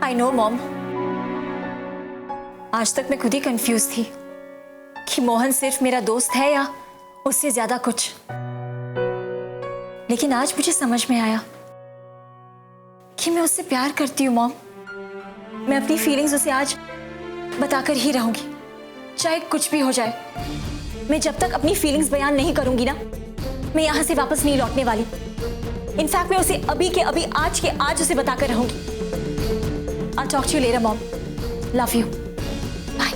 I know mom, आज तक मैं खुद ही कंफ्यूज थी कि मोहन सिर्फ मेरा दोस्त है या उससे ज्यादा कुछ। लेकिन आज मुझे समझ में आया कि मैं उससे प्यार करती हूँ मॉम। मैं अपनी फीलिंग्स उसे आज बताकर ही रहूंगी, चाहे कुछ भी हो जाए। मैं जब तक अपनी फीलिंग्स बयान नहीं करूंगी ना, मैं यहां से वापस नहीं लौटने वाली। इनफैक्ट मैं उसे अभी के अभी, आज के आज उसे बताकर रहूंगी। I'll talk to you later, Mom. Love you. Bye.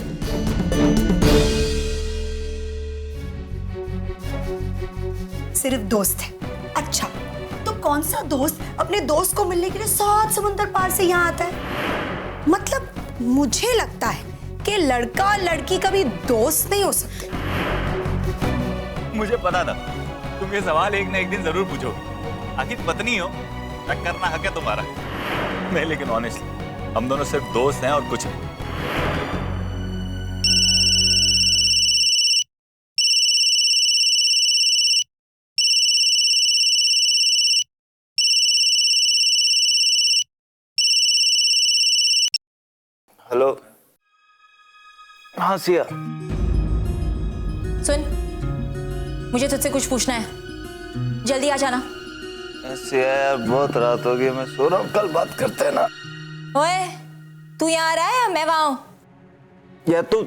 सिर्फ दोस्त है। अच्छा, तो कौन सा दोस्त अपने दोस्त को मिलने के लिए 7 समुंदर पार से यहाँ आता है? मतलब मुझे लगता है कि लड़का और लड़की कभी दोस्त नहीं हो सकते। मुझे पता था तुम ये सवाल एक ना एक दिन जरूर पूछोगे। आखिर पत्नी हो, मैं करना हक है तुम्हारा। नहीं, लेकिन ऑनेस्टली हम दोनों सिर्फ दोस्त हैं और कुछ नहीं। हेलो। हाँ सिया। सुन, मुझे तुझसे कुछ पूछना है, जल्दी आ जाना। सिया यार, बहुत रात हो गई, मैं सो रहा हूँ, कल बात करते हैं ना। ओए, तू यहाँ आ रहा है या मैं वहां हूं? या तू?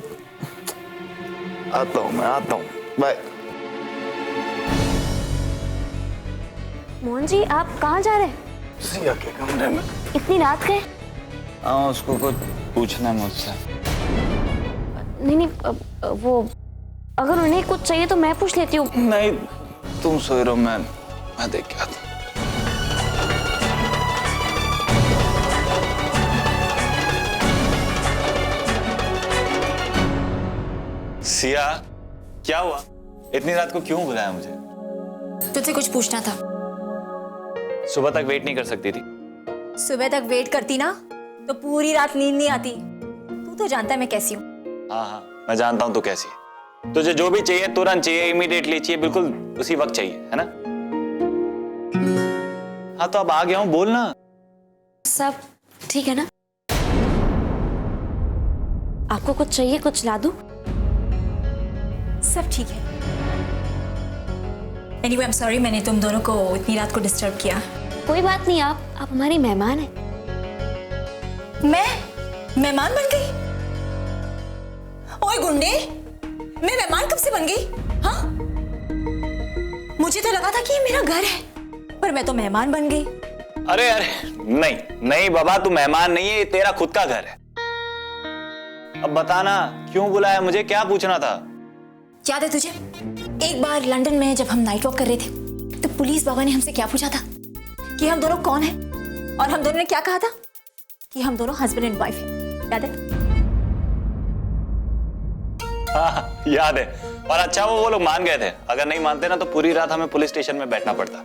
आता हूँ, मैं आता हूँ, बाय। मोहन जी, आप कहाँ जा रहे हैं? सिया के कमरे में। इतनी रात गए? हाँ, उसको कुछ पूछना है मुझसे। नहीं, वो अगर उन्हें कुछ चाहिए तो मैं पूछ लेती हूँ। नहीं, तुम सोए रहो, मैं देख के आता हूँ। सिया, क्या हुआ? इतनी रात को क्यों बुलाया मुझे? तुझसे कुछ पूछना था। सुबह तक वेट नहीं कर सकती थी? सुबह तक वेट करती ना तो पूरी रात नींद नहीं आती। तू तो जानता है मैं कैसी हूँ। हाँ हाँ, मैं जानता हूँ तू कैसी है। तुझे जो भी चाहिए तुरंत चाहिए, इमीडिएटली चाहिए, बिल्कुल उसी वक्त चाहिए, है ना? हाँ तो अब आ गया हूँ, बोल ना। सब ठीक है ना? आपको कुछ चाहिए, कुछ ला दूं? सब ठीक है। Anyway, I'm sorry मैंने तुम दोनों को इतनी रात को डिस्टर्ब किया। कोई बात नहीं, आप हमारी मेहमान हैं। मैं मेहमान बन गई? ओए गुंडे, मैं मेहमान कब से बन गई? हाँ, मुझे तो लगा था कि ये मेरा घर है, पर मैं तो मेहमान बन गई। अरे अरे नहीं नहीं बाबा, तू मेहमान नहीं है, ये तेरा खुद का घर है। अब बताना क्यों बुलाया मुझे, क्या पूछना था? याद है तुझे एक बार लंदन में जब हम नाइट वॉक कर रहे थे तो पुलिस बाबा ने हमसे क्या पूछा था कि हम दोनों कौन हैं, और हम दोनों ने क्या कहा था कि हम दोनों हस्बैंड एंड वाइफ हैं। याद है? हाँ याद है। और अच्छा वो लोग मान गए थे। अगर नहीं मानते ना तो पूरी रात हमें पुलिस स्टेशन में बैठना पड़ता।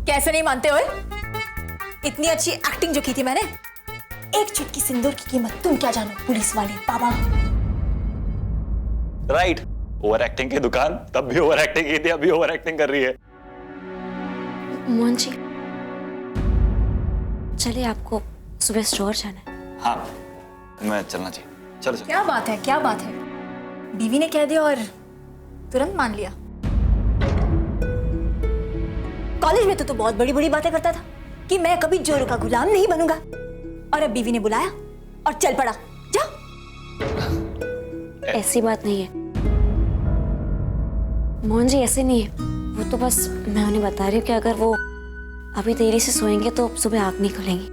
कैसे नहीं मानते हो? इतनी अच्छी एक्टिंग जो की थी मैंने, एक चुटकी सिंदूर की कीमत तुम क्या जानो पुलिस वाले बाबा। राइट, ओवर एक्टिंग की दुकान, तब भी ओवर एक्टिंग की थी, अभी ओवर एक्टिंग कर रही है। मोहन जी, चलिए, आपको सुबह स्टोर जाना है। हाँ, मैं चलना चाहिए। चलो चलो। क्या बात है, क्या बात है, बीवी ने कह दिया और तुरंत मान लिया। कॉलेज में तो बहुत बड़ी बड़ी बातें करता था कि मैं कभी जोरू का गुलाम नहीं बनूंगा, और अब बीवी ने बुलाया और चल पड़ा। जा। ऐसी बात नहीं है मोहन जी, ऐसे नहीं है। वो तो बस मैं उन्हें बता रही हूँ कि अगर वो अभी देरी से सोएंगे तो सुबह आंख नहीं खुलेंगी।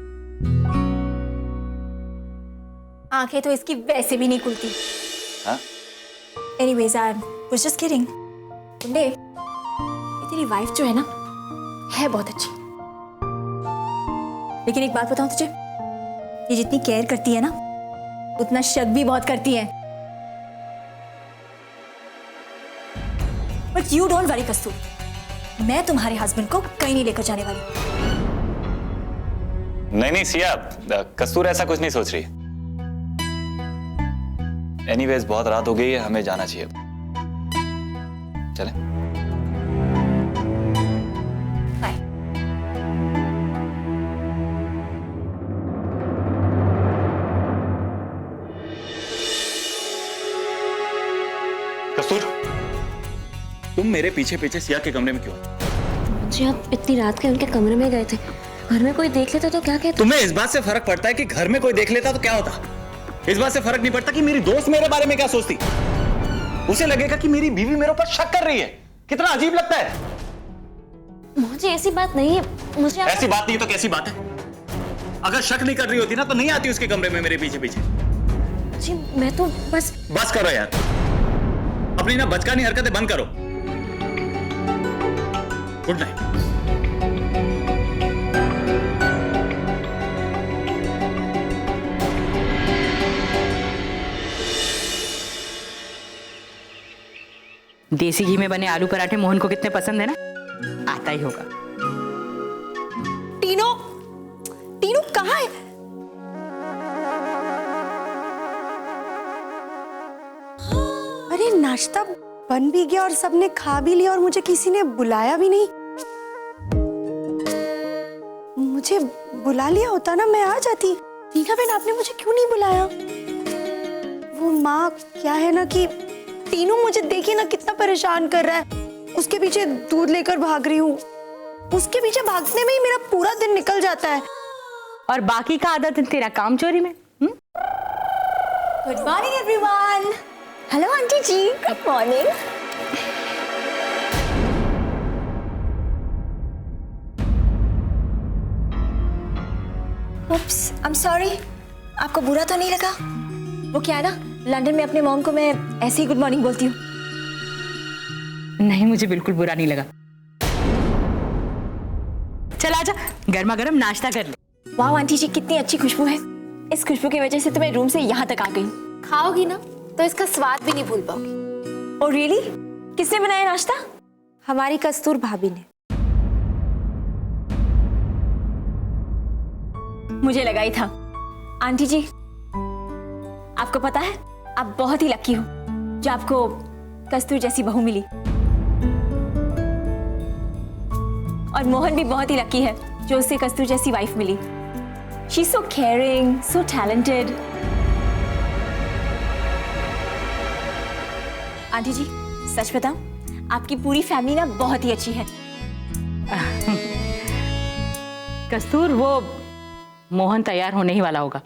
आंखें तो इसकी वैसे भी नहीं खुलती। हाँ? Anyways, I was just kidding. गुंडे, ये तेरी वाइफ जो है ना, है बहुत अच्छी। लेकिन एक बात बताऊं तुझे, ये जितनी केयर करती है ना, उतना शक भी बहुत करती है। But you don't worry Kastur, मैं तुम्हारे हस्बैंड को कहीं नहीं लेकर जाने वाली। नहीं नहीं सिया, कस्तूर ऐसा कुछ नहीं सोच रही। एनीवेज बहुत रात हो गई है, हमें जाना चाहिए। चलें? बाय। कस्तूर, तुम मेरे पीछे पीछे सिया के कमरे में क्यों? जी आप इतनी रात के उनके कमरे में गए थे, घर में कोई देख लेता तो क्या कहते? तुम्हें इस बात से फर्क पड़ता है कि घर में कोई देख लेता तो क्या होता? इस बात से फर्क नहीं पड़ता कि मेरी दोस्त मेरे बारे में क्या सोचती? उसे लगेगा कि मेरी बीवी मेरे ऊपर शक कर रही है। कितना अजीब लगता है। मुझे ऐसी बात नहीं है, मुझे ऐसी बात नहीं तो कैसी बात है? अगर शक नहीं कर रही होती ना तो नहीं आती उसके कमरे में मेरे पीछे पीछे। जी मैं तो बस करो यार, अपनी ना बचकानी हरकतें बंद करो। Good night. देसी घी में बने आलू पराठे मोहन को कितने पसंद है ना, आता ही होगा। टीनो, टीनो कहाँ है? अरे नाश्ता बन भी गया और सबने खा भी लिया और मुझे किसी ने बुलाया भी नहीं। मुझे बुला लिया होता ना, मैं आ जाती। टीना बहन, आपने मुझे क्यों नहीं बुलाया? वो माँ क्या है ना कि तीनों मुझे देखिए ना कितना परेशान कर रहा है। उसके पीछे दूध लेकर भाग रही हूँ, उसके पीछे भागने में ही मेरा पूरा दिन निकल जाता है। और बाकी का आधा दिन तेरा काम चोरी में। Good morning everyone. Hello aunty जी, good morning. Oops, I am sorry. आपको बुरा तो नहीं लगा? वो क्या है ना, लंदन में अपने मॉम को मैं ऐसे ही गुड मॉर्निंग बोलती हूँ। नहीं, मुझे बिल्कुल बुरा नहीं लगा। चल आजा, गर्मा गर्म नाश्ता कर ले। वाह आंटी जी, कितनी अच्छी खुशबू है। इस खुशबू की वजह से तो मैं रूम से यहाँ तक आ गई। खाओगी ना तो इसका स्वाद भी नहीं भूल पाओगी। Oh really? किसने बनाया नाश्ता? हमारी कस्तूर भाभी ने। मुझे लगा ही था। आंटी जी, आपको पता है आप बहुत ही लकी हो जो आपको कस्तूर जैसी बहू मिली। और मोहन भी बहुत ही लकी है जो उसे कस्तूर जैसी वाइफ मिली। She is so caring, so talented. Aunty ji सच बताऊं, आपकी पूरी फैमिली ना बहुत ही अच्छी है। कस्तूर, वो मोहन तैयार होने ही वाला होगा,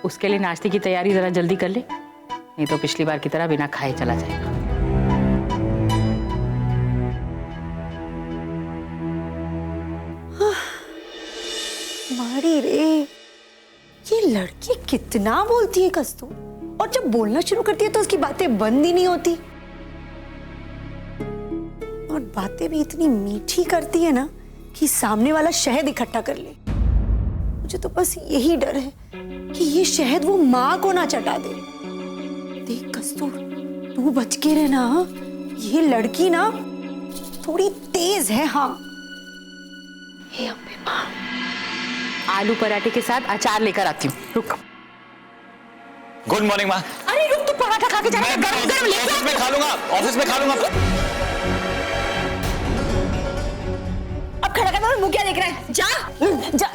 उसके लिए नाश्ते की तैयारी जरा जल्दी कर ले, नहीं तो पिछली बार की तरह बिना खाए चला जाएगा। मारी रे, ये लड़की कितना बोलती है कस्तूर, और जब बोलना शुरू करती है तो उसकी बातें बंद ही नहीं होती। और बातें भी इतनी मीठी करती है ना कि सामने वाला शहद इकट्ठा कर ले। मुझे तो बस यही डर है कि ये शहद वो माँ को ना चटा दे। देख कस्तूर, तू बच के रहना। ये लड़की ना थोड़ी तेज है। हाँ, हे अम्बे माँ। आलू पराठे के साथ अचार लेकर आती हूँ, रुक। गुड मॉर्निंग माँ। अरे रुक, तू पराठा खा के जाना, गरम गरम लेके ऑफिस में खा लूंगा, ऑफिस में खा लूंगा। अब खड़ा करना, मुंह क्या देख रहा है? जा जा।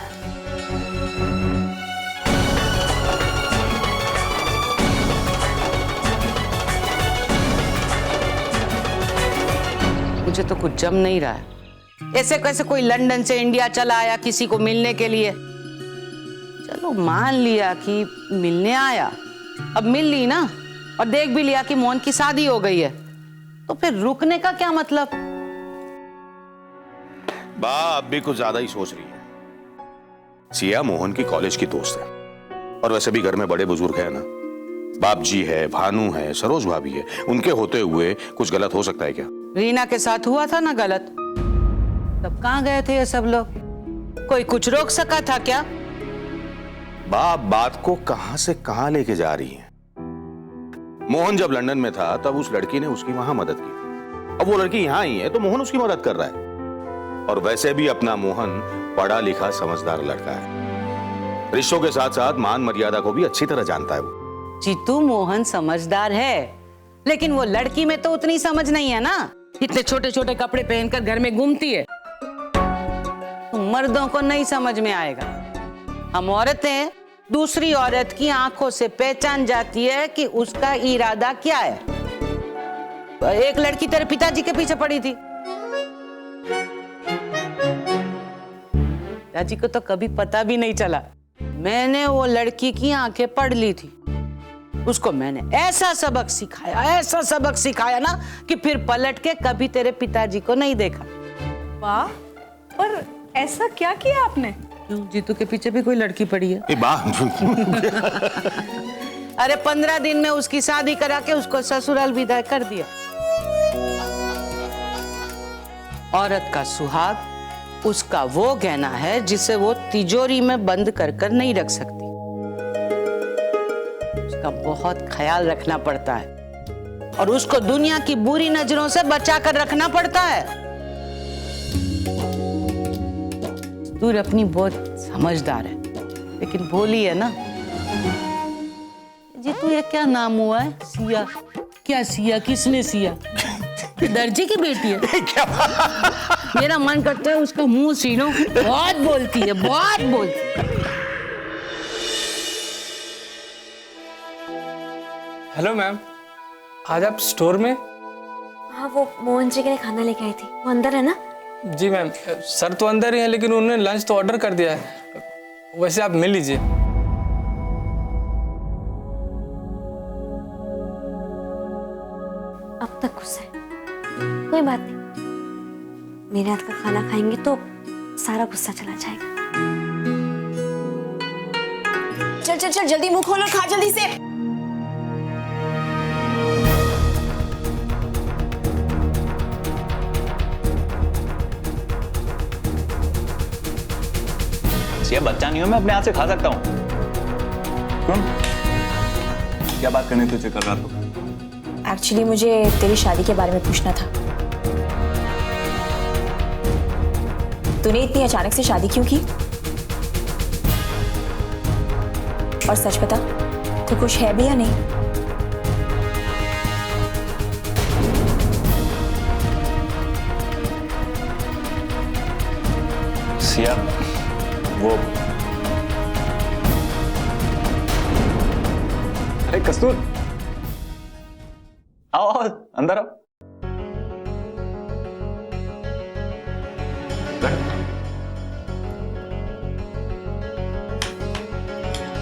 मुझे तो कुछ जम नहीं रहा है। ऐसे कैसे कोई लंदन से इंडिया चला आया किसी को मिलने के लिए? चलो मान लिया कि मिलने आया, अब मिल ली ना, और देख भी लिया कि मोहन की शादी हो गई है, तो फिर रुकने का क्या मतलब? बा अब भी कुछ ज्यादा ही सोच रही है। सिया मोहन की कॉलेज की दोस्त है, और वैसे भी घर में बड़े बुजुर्ग हैं ना, बाप जी है, भानु है, सरोज भाभी है, उनके होते हुए कुछ गलत हो सकता है क्या? रीना के साथ हुआ था ना गलत, तब कहाँ गए थे ये सब लोग? कोई कुछ रोक सका था क्या? बाप बात को कहां से कहां लेके जा रही है। मोहन जब लंदन में था तब उस लड़की ने उसकी वहां मदद की थी। अब वो लड़की यहां ही है तो मोहन उसकी मदद कर रहा है। और वैसे भी अपना मोहन पढ़ा लिखा समझदार लड़का है, रिश्तों के साथ साथ मान मर्यादा को भी अच्छी तरह जानता है वो। जीतू, मोहन समझदार है, लेकिन वो लड़की में तो उतनी समझ नहीं है ना। इतने छोटे छोटे कपड़े पहनकर घर में घूमती है, तो मर्दों को नहीं समझ में आएगा। हम औरतें दूसरी औरत की आंखों से पहचान जाती है कि उसका इरादा क्या है। एक लड़की तेरे पिताजी के पीछे पड़ी थी, पिताजी को तो कभी पता भी नहीं चला। मैंने वो लड़की की आंखें पढ़ ली थी, उसको मैंने ऐसा सबक सिखाया ना कि फिर पलट के कभी तेरे पिताजी को नहीं देखा। वाह, पर ऐसा क्या किया आपने? क्यों, जीतू के पीछे भी कोई लड़की पड़ी है? अरे 15 दिन में उसकी शादी करा के उसको ससुराल विदा कर दिया। औरत का सुहाग उसका वो गहना है जिसे वो तिजोरी में बंद कर नहीं रख सकती। उसका बहुत ख्याल रखना पड़ता है और उसको दुनिया की बुरी नजरों से बचा कर रखना पड़ता है। दूर अपनी बहुत समझदार है, लेकिन भोली है ना। जी तू ये क्या नाम हुआ है? सिया? क्या सिया? किसने सिया? दर्जी की बेटी है? मेरा मन करता है उसका मुंह सीनो। बहुत बोलती है, बहुत बोलती है। हेलो मैम, आज आप स्टोर में? हाँ, वो मोहन जी के लिए खाना लेके आई थी, वो अंदर है ना? जी मैम, सर तो अंदर ही है, लेकिन उन्होंने लंच तो ऑर्डर कर दिया है। वैसे आप मिल लीजिए। अब तक गुस्सा है, कोई बात नहीं, मेरे हाथ का खाना खाएंगे तो सारा गुस्सा चला जाएगा। चल चल चल, जल्दी मुंह खोलो, खा जल्दी से। ये बच्चा नहीं हूं मैं, अपने हाथ से खा सकता हूं। क्यों? क्या बात करनी तुझे कर रहा तू? एक्चुअली मुझे तेरी शादी के बारे में पूछना था। तूने इतनी अचानक से शादी क्यों की? और सच बता, तू खुश है भी या नहीं? सिया, वो अरे कस्तूर, आओ आओ अंदर आओ।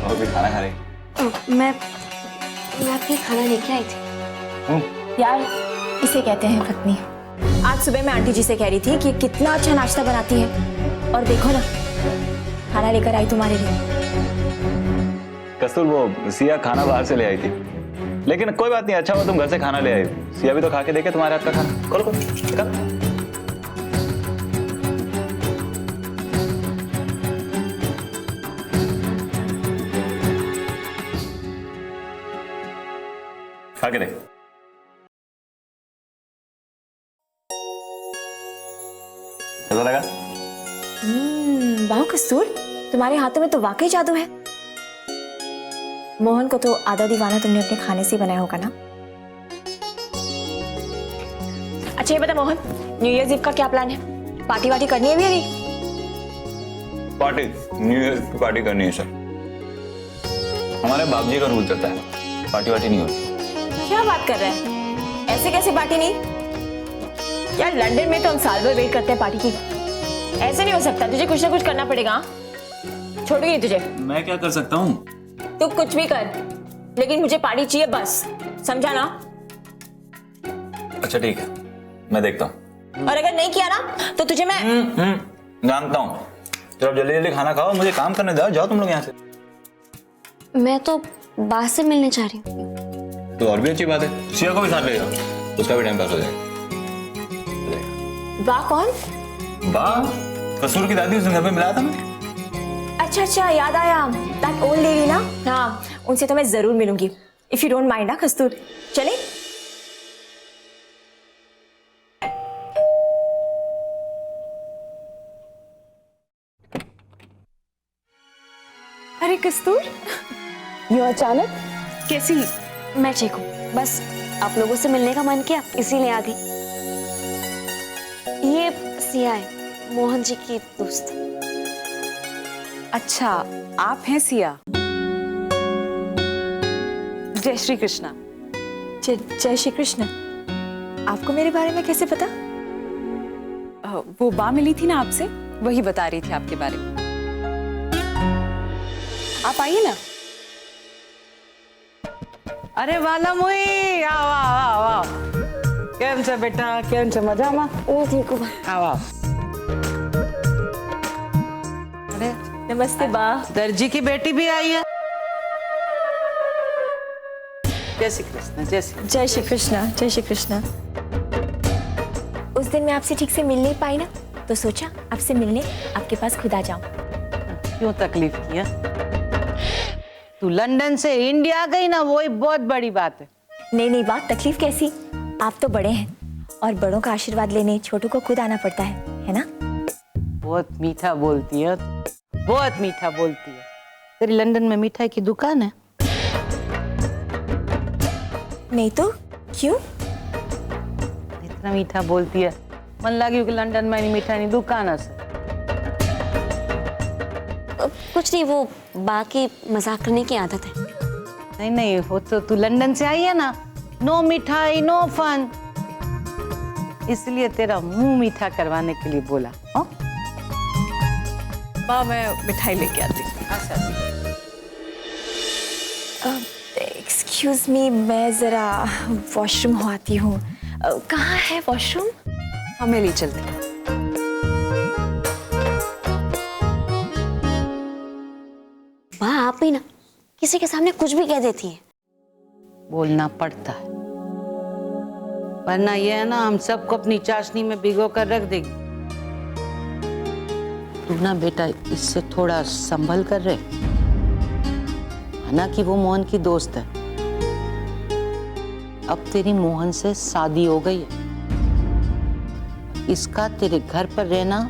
और भी खाना खा रही? मैं आपके खाना लेके आई थी। यार, इसे कहते हैं पत्नी। आज सुबह मैं आंटी जी से कह रही थी कि कितना अच्छा नाश्ता बनाती है, और देखो ना, खाना लेकर आई तुम्हारे लिए। कस्तूर, वो सिया खाना बाहर से ले आई थी, लेकिन कोई बात नहीं, अच्छा हुआ तुम घर से खाना ले आई। सिया भी तो खा के देखे तुम्हारे हाथ का खाना। खोलो खोलो, निकालो। खा के देख। कैसा लगा? वाह कस्तूर, तुम्हारे हाथों में तो वाकई जादू है। मोहन को तो आधा दीवाना तुमने अपने खाने से बनाया होगा ना? अच्छा ये बता मोहन, न्यू ईयर ईव का क्या प्लान है? पार्टी वार्टी करनी है भी या नहीं? पार्टी? न्यू ईयर की पार्टी करनी है सर। हमारे बाप जी का रूल चलता है, पार्टी वार्टी नहीं होती। क्या बात कर रहे हैं? ऐसे कैसे पार्टी नहीं? यार लंदन में तो हम साल भर वेट करते हैं पार्टी की। ऐसे नहीं हो सकता, तुझे कुछ ना कुछ करना पड़ेगा। छोड़ूंगी नहीं तुझे। मैं क्या कर सकता हूँ? तू कुछ भी कर, लेकिन मुझे पार्टी चाहिए बस, समझा ना? अच्छा ठीक है, मैं देखता हूँ। और अगर नहीं किया ना तो तुझे मैं जानता हूँ। तो अब जल्दी जल्दी खाना खाओ, मुझे काम करने जाओ। जाओ तुम लोग यहाँ से। मैं तो बाहर से मिलने जा रही हूँ। तो और भी अच्छी बात है, सिया को भी साथ ले जाओ, उसका भी टाइम पास हो जाएगा। वाह कौन? वाह, कसूर की दादी, उसने घर में मिलाया था ना। अच्छा अच्छा, याद आया, दैट ओल्ड लेडी ना। हाँ, उनसे तो मैं जरूर मिलूंगी, इफ यू डोंट माइंड ना कस्तूर। चले? अरे कस्तूर, यूं अचानक कैसी? मैं ठीक हूँ, बस आप लोगों से मिलने का मन किया इसीलिए आ गई। ये सिया है, मोहन जी की दोस्त। अच्छा, आप हैं सिया। जय श्री कृष्णा। जय श्री कृष्ण। आपको मेरे बारे में कैसे पता? वो बा मिली थी ना आपसे, वही बता रही थी आपके बारे में। आप आइए ना। अरे वाला मुई आओ आओ आओ। केम से बेटा, केम से मजा मा? ओ ठीक हूँ। आओ आओ। अरे नमस्ते बा। दर्जी की बेटी भी आई है। जय श्री कृष्ण। जय श्री जय श्री कृष्ण। जय श्री कृष्ण। उस दिन मैं आपसे ठीक से मिल नहीं पाई ना, तो सोचा आपसे मिलने आपके पास खुद आ जाऊं। क्यों तकलीफ किया? तू लंदन से इंडिया गई ना, वही बहुत बड़ी बात है। नहीं बात तकलीफ कैसी, आप तो बड़े हैं और बड़ों का आशीर्वाद लेने छोटों को खुद आना पड़ता है ना? बहुत मीठा बोलती है, बहुत मीठा बोलती है। तेरी लंदन में मिठाई की दुकान है? नहीं तो क्यों? इतना मीठा बोलती है, मन लगी कि लंदन में मिठाई की दुकान है। कुछ नहीं, वो बाकी मजाक करने की आदत है। नहीं नहीं, वो तो तू लंदन से आई है ना, नो मिठाई नो फन, इसलिए तेरा मुंह मीठा करवाने के लिए बोला। बा मैं मिठाई लेके आती हूँ। एक्सक्यूज मी, मैं जरा वॉशरूम हो आती हूँ। कहाँ है वॉशरूम? हमें ले चलते हैं। वाह, आप भी ना किसी के सामने कुछ भी कह देती है। बोलना पड़ता है, वरना ये है ना, हम सबको अपनी चाशनी में भिगो कर रख देगी। तू ना बेटा इससे थोड़ा संभल कर रहे, ना कि वो मोहन की दोस्त है। अब तेरी मोहन से शादी हो गई है, इसका तेरे घर पर रहना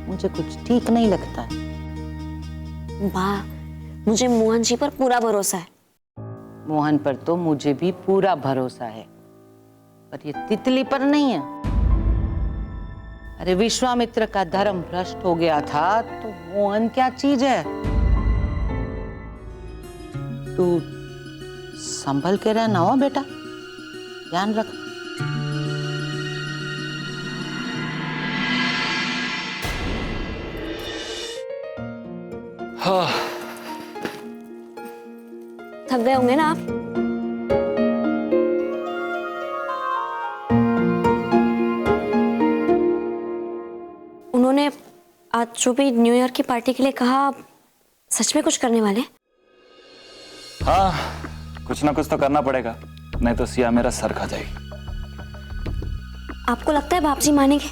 मुझे कुछ ठीक नहीं लगता है। वाह, मुझे मोहन जी पर पूरा भरोसा है। मोहन पर तो मुझे भी पूरा भरोसा है, पर ये तितली पर नहीं है। अरे विश्वामित्र का धर्म भ्रष्ट हो गया था, तो मोहन क्या चीज है? तू संभल के रहना हो बेटा, ध्यान रख। हाँ। थक गए होंगे ना आप? उन्होंने आज जो भी न्यू ईयर की पार्टी के लिए कहा, सच में कुछ करने वाले? हाँ, कुछ ना कुछ तो करना पड़ेगा, नहीं तो सिया मेरा सर खा जाएगी। आपको लगता है बाप जी मानेंगे?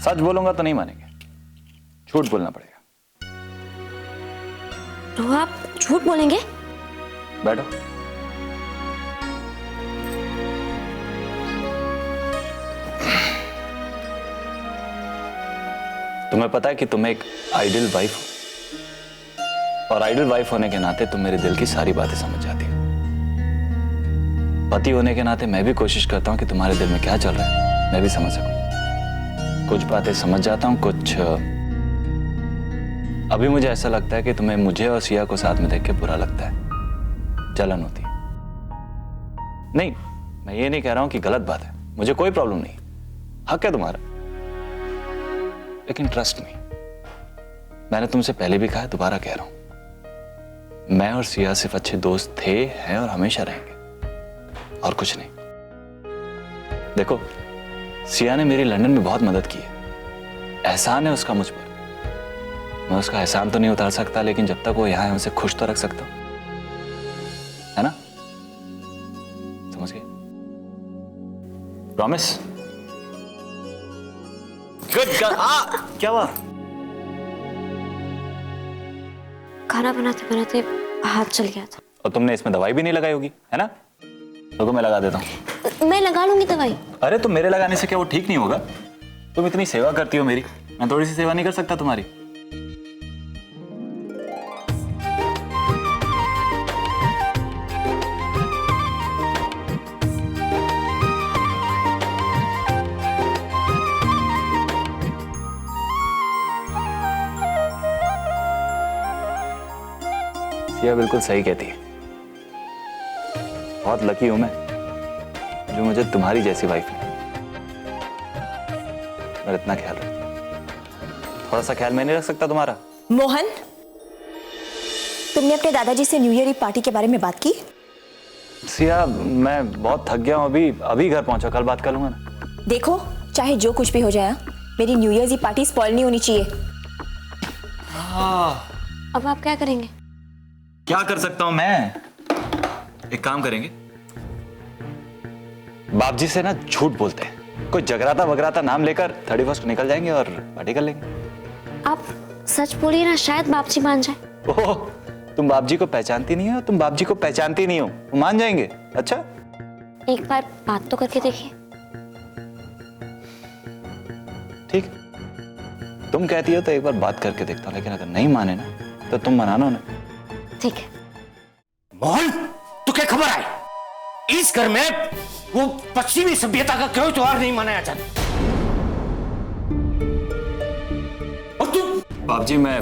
सच बोलूंगा तो नहीं मानेंगे, झूठ बोलना पड़ेगा। तो आप झूठ बोलेंगे? बैठो। तुम्हें पता है कि तुम एक आइडियल वाइफ हो, और आइडियल वाइफ होने के नाते तुम मेरे दिल की सारी बातें समझ जाती हो। पति होने के नाते मैं भी कोशिश करता हूं कि तुम्हारे दिल में क्या चल रहा है मैं भी समझ सकूं। कुछ बातें समझ जाता हूं, कुछ अभी मुझे ऐसा लगता है कि तुम्हें मुझे और सिया को साथ में देख के बुरा लगता है, जलन होती है। नहीं, मैं ये नहीं कह रहा हूं कि गलत बात है, मुझे कोई प्रॉब्लम नहीं, हक है तुम्हारा। लेकिन ट्रस्ट मी, मैंने तुमसे पहले भी कहा, दोबारा कह रहा हूं, मैं और सिया सिर्फ अच्छे दोस्त थे, हैं और हमेशा रहेंगे, और कुछ नहीं। देखो, सिया ने मेरी लंदन में बहुत मदद की है, एहसान है उसका मुझ पर। मैं उसका एहसान तो नहीं उतार सकता, लेकिन जब तक वो यहां है उसे खुश तो रख सकता हूं, है ना? समझ गए? प्रॉमिस? Good girl. क्या हुआ? खाना बनाते बनाते हाथ चल गया था। और तुमने इसमें दवाई भी नहीं लगाई होगी, है ना? रुको मैं लगा देता हूँ। मैं लगा लूंगी दवाई। अरे तुम मेरे लगाने से क्या वो ठीक नहीं होगा? तुम इतनी सेवा करती हो मेरी, मैं थोड़ी सी सेवा नहीं कर सकता तुम्हारी? सिया बिल्कुल सही कहती है। बहुत लकी हूं मैं जो मुझे तुम्हारी जैसी वाइफ मिली। और इतना ख्याल रख, थोड़ा सा ख्याल मैं नहीं रख सकता तुम्हारा? मोहन, तुमने अपने दादाजी से न्यू ईयर पार्टी के बारे में बात की? सिया मैं बहुत थक गया हूं, अभी घर पहुंचा, कल बात कर लूंगा ना। देखो, चाहे जो कुछ भी हो जाए, मेरी न्यू ईयर पार्टी स्पॉइल नहीं होनी चाहिए। अब आप क्या करेंगे? क्या कर सकता हूं मैं? एक काम करेंगे, बाप जी से ना झूठ बोलते हैं, कोई जगराता वगराता नाम लेकर 31 को निकल जाएंगे और पार्टी कर लेंगे। आप सच बोलिए ना, शायद बाप जी मान जाए। ओह, तुम बाप जी को पहचानती नहीं हो, तुम बाप जी को पहचानती नहीं हो, वो मान जाएंगे। अच्छा, एक बार बात तो करके देखिए। ठीक, तुम कहती हो तो एक बार बात करके देखता हूं, लेकिन अगर नहीं माने ना तो तुम मना लो ना। ठीक है। मोहन, तू क्या खबर आई? इस घर में वो पश्चिमी सभ्यता का कोई त्योहार नहीं मनाया जाता। और तू? बाप जी मैं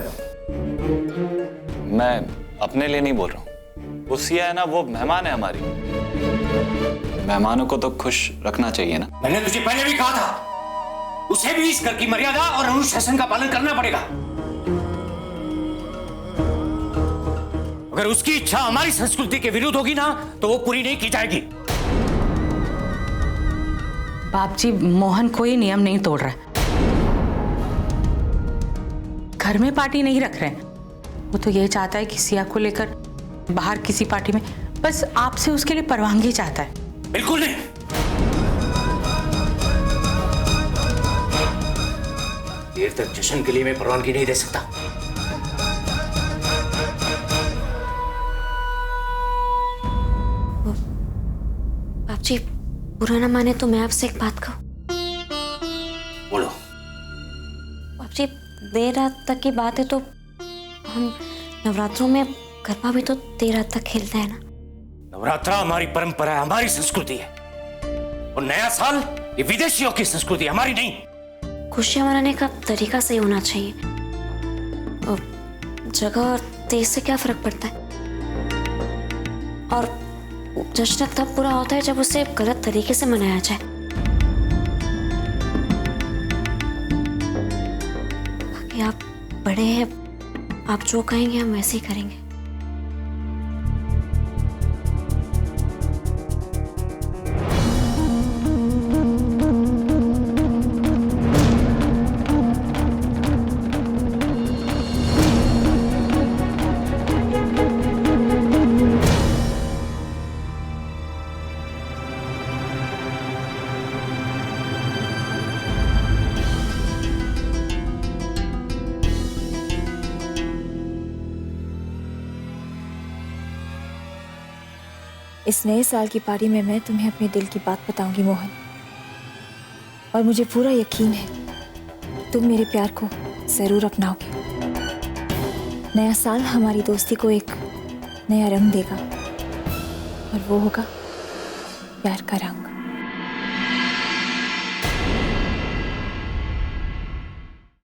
अपने लिए नहीं बोल रहा हूं। वो सिया है ना, वो मेहमान है हमारी, मेहमानों को तो खुश रखना चाहिए ना। मैंने तुझे पहले भी कहा था, उसे भी इस घर की मर्यादा और अनुशासन का पालन करना पड़ेगा। अगर उसकी इच्छा हमारी संस्कृति के विरुद्ध होगी ना, तो वो पूरी नहीं की जाएगी। बाप जी, मोहन कोई नियम नहीं तोड़ रहा है। घर में पार्टी नहीं रख रहे हैं, वो तो ये चाहता है कि सिया को लेकर बाहर किसी पार्टी में, बस आपसे उसके लिए परवानगी चाहता है। बिल्कुल नहीं। देर तक जश्न के लिए मैं परवानगी नहीं दे सकता। बाप जी, बुरा ना माने तो मैं आपसे एक बात कहूं? बोलो। बाप जी, देर रात तक की बात है तो हम नवरात्रों में गरबा भी तो देर रात तक खेलते हैं ना। नवरात्रा हमारी परंपरा है, हमारी संस्कृति है। और नया साल ये विदेशियों की संस्कृति है, हमारी नहीं। खुशियां मनाने का तरीका सही होना चाहिए। और जगह और देश से क्या फर्क पड़ता है? और जश्न तब पूरा होता है जब उसे गलत तरीके से मनाया जाए। बाकी आप बड़े हैं, आप जो कहेंगे हम वैसे ही करेंगे। इस नए साल की पार्टी में मैं तुम्हें अपने दिल की बात बताऊंगी मोहन, और मुझे पूरा यकीन है तुम मेरे प्यार को जरूर अपनाओगे। नया साल हमारी दोस्ती को एक नया रंग देगा, और वो होगा प्यार का रंग।